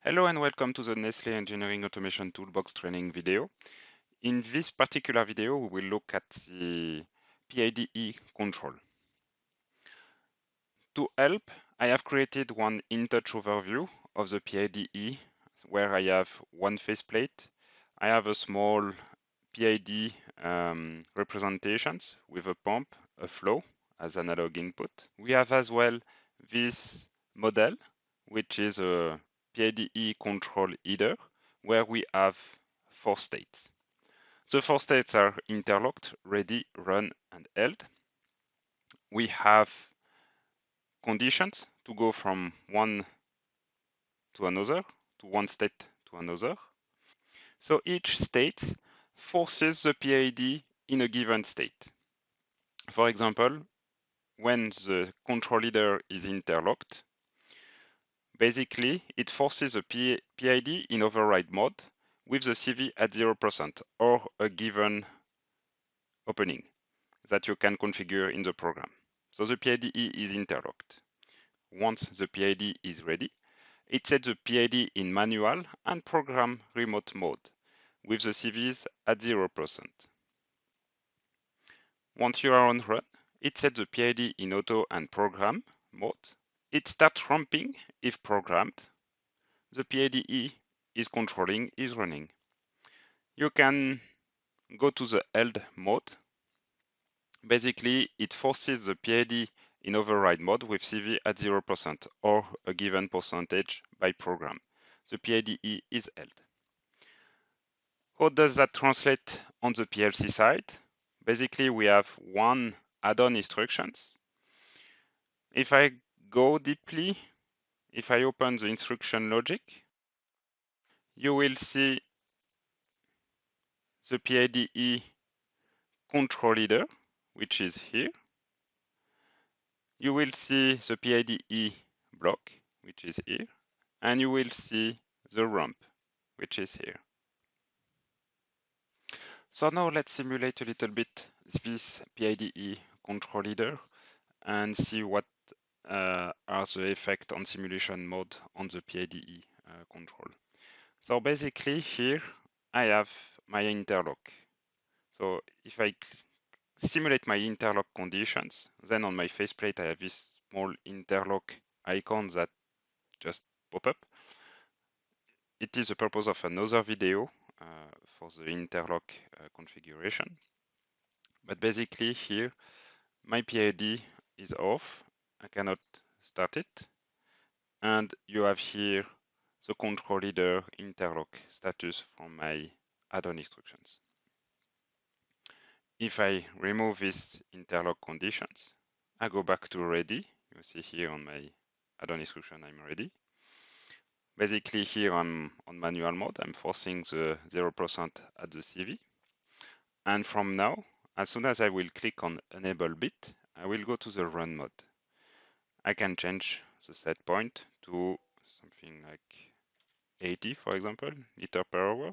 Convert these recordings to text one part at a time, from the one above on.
Hello and welcome to the Nestlé Engineering Automation Toolbox training video. In this particular video, we will look at the PIDE control. To help, I have created one in-touch overview of the PIDE where I have one faceplate. I have a small PID representations with a pump, a flow as analog input. We have as well this model, which is a PIDE control header, where we have 4 states. The 4 states are interlocked, ready, run, and held. We have conditions to go from one to another, to one state to another. So each state forces the PID in a given state. For example, when the control header is interlocked, basically it forces the PID in override mode with the CV at 0% or a given opening that you can configure in the program. So the PIDE is interlocked. Once the PID is ready, it sets the PID in manual and program remote mode with the CVs at 0%. Once you are on run, it sets the PID in auto and program mode. It starts ramping if programmed. The PIDE is controlling is running. You can go to the held mode. Basically, it forces the PID in override mode with CV at 0% or a given percentage by program. The PIDE is held. How does that translate on the PLC side? Basically, we have one add-on instructions. If I go deeply, if I open the instruction logic, you will see the PIDE control header, which is here. You will see the PIDE block, which is here, and you will see the ramp, which is here. So now let's simulate a little bit this PIDE control header and see what are the effects on simulation mode on the PIDE control. So basically here I have my interlock. So if I simulate my interlock conditions, then on my faceplate I have this small interlock icon that just pop up. It is the purpose of another video for the interlock configuration. But basically here, my PID is off. I cannot start it. And you have here the control header interlock status from my add-on instructions. If I remove these interlock conditions, I go back to ready. You see here on my add-on instruction, I'm ready. Basically here I'm on manual mode. I'm forcing the 0% at the CV. And from now, as soon as I will click on enable bit, I will go to the run mode. I can change the set point to something like 80, for example, liter per hour.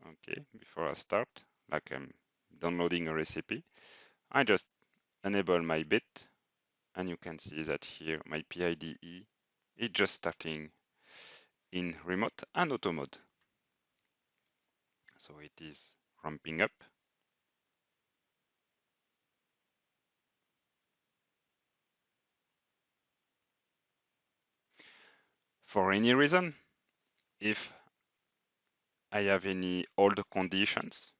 Okay, before I start, like I'm downloading a recipe, I just enable my bit, and you can see that here my PIDE is just starting in remote and auto mode. So it is ramping up. For any reason, if I have any old conditions,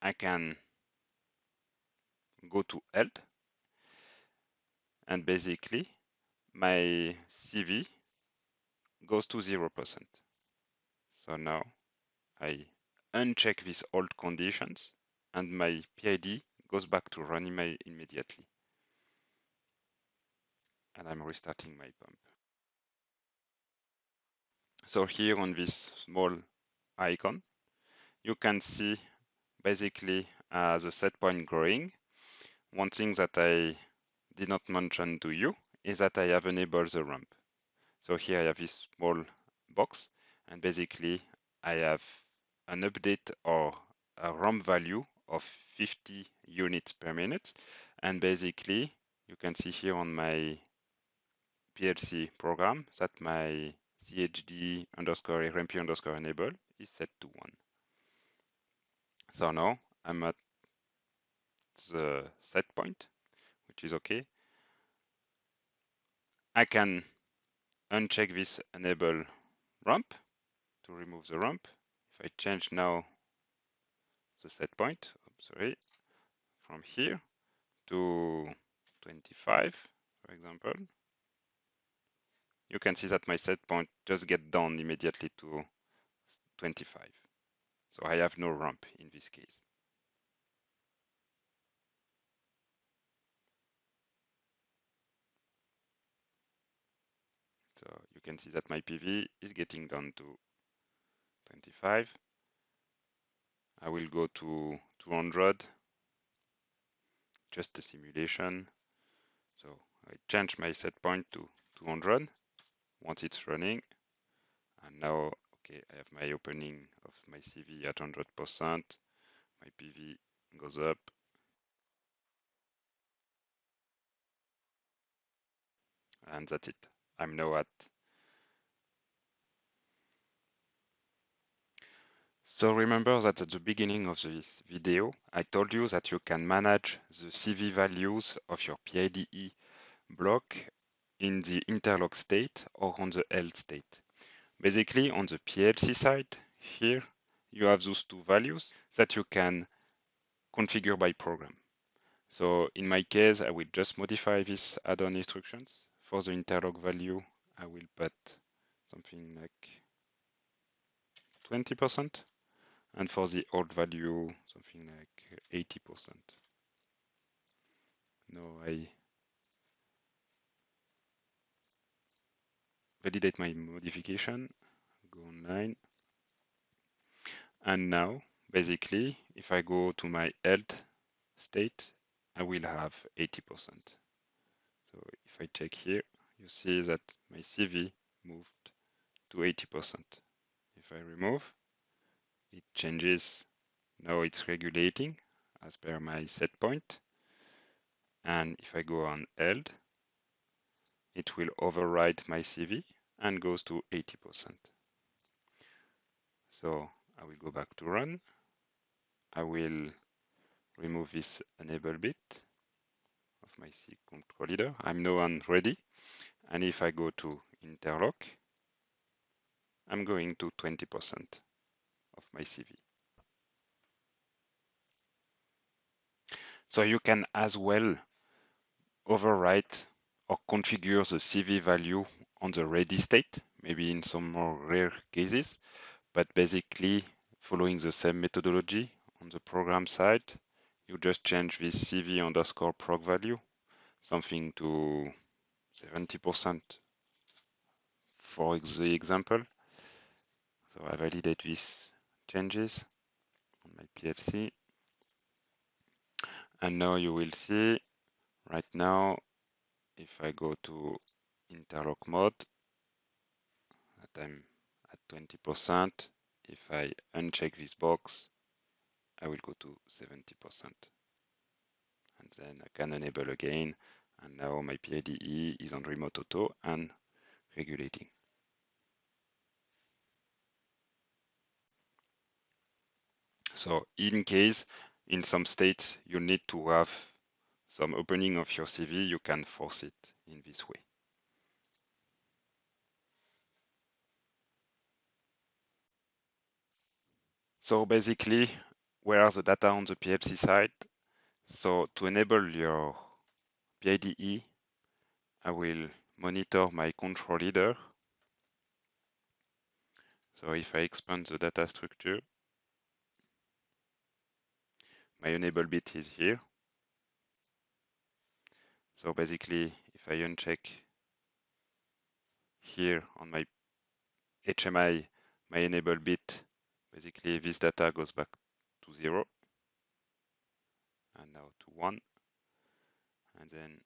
I can go to held, and basically my CV goes to 0%. So now I uncheck these old conditions and my PID goes back to running immediately. And I'm restarting my pump. So here on this small icon, you can see basically the set point growing. One thing that I did not mention to you is that I have enabled the ramp. So here I have this small box, and basically I have an update or a ramp value of 50 units per minute. And basically you can see here on my PLC program that my chd underscore rmp underscore enable is set to 1. So now I'm at the set point, which is okay. I can uncheck this enable ramp to remove the ramp. If I change now the set point, sorry, from here to 25, for example, you can see that my set point just get down immediately to 25. So I have no ramp in this case. So you can see that my PV is getting down to 25. I will go to 200, just a simulation. So I change my set point to 200 once it's running. And now, okay, I have my opening of my CV at 100%. My PV goes up. And that's it. I'm now at. So remember that at the beginning of this video, I told you that you can manage the CV values of your PIDE block in the interlock state or on the held state. Basically, on the PLC side, here, you have those two values that you can configure by program. So in my case, I will just modify these add-on instructions. For the interlock value, I will put something like 20%. And for the old value, something like 80%. Now I validate my modification, go online. And now, basically, if I go to my held state, I will have 80%. So if I check here, you see that my CV moved to 80%. If I remove, it changes. Now it's regulating as per my set point. And if I go on held, it will override my CV and goes to 80%. So I will go back to run. I will remove this enable bit of my C control leader. I'm now on ready. And if I go to interlock, I'm going to 20% of my CV. So you can as well overwrite or configure the CV value on the ready state, maybe in some more rare cases, but basically following the same methodology on the program side, you just change this CV underscore proc value, something to 70% for the example. So I validate these changes on my PLC. And now you will see right now, if I go to interlock mode, that I'm at 20%. If I uncheck this box, I will go to 70%. And then I can enable again. And now my PIDE is on remote auto and regulating. So in case, in some states, you need to have some opening of your CV, you can force it in this way. So basically, where are the data on the PLC side? So to enable your PIDE, I will monitor my control header. So if I expand the data structure, my enable bit is here. So basically, if I uncheck here on my HMI, my enable bit, basically this data goes back to 0 and now to 1. And then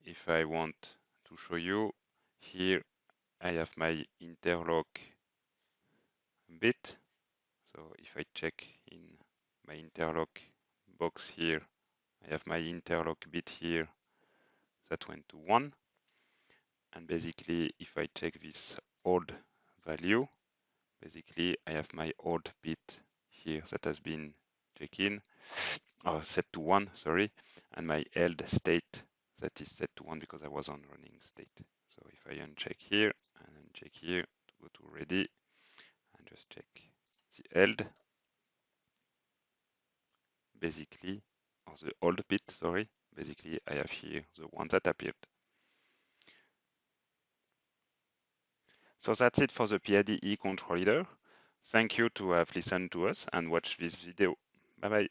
if I want to show you, here I have my interlock bit. So if I check in my interlock box here, I have my interlock bit here that went to 1. And basically, if I check this old value. Basically, I have my old bit here that has been check-in, or set to 1, sorry, and my held state that is set to 1 because I was on running state. So if I uncheck here and uncheck here to go to ready and just check the held, basically, or the old bit, sorry, basically I have here the one that appeared. So that's it for the PIDE control header. Thank you to have listened to us and watched this video. Bye bye.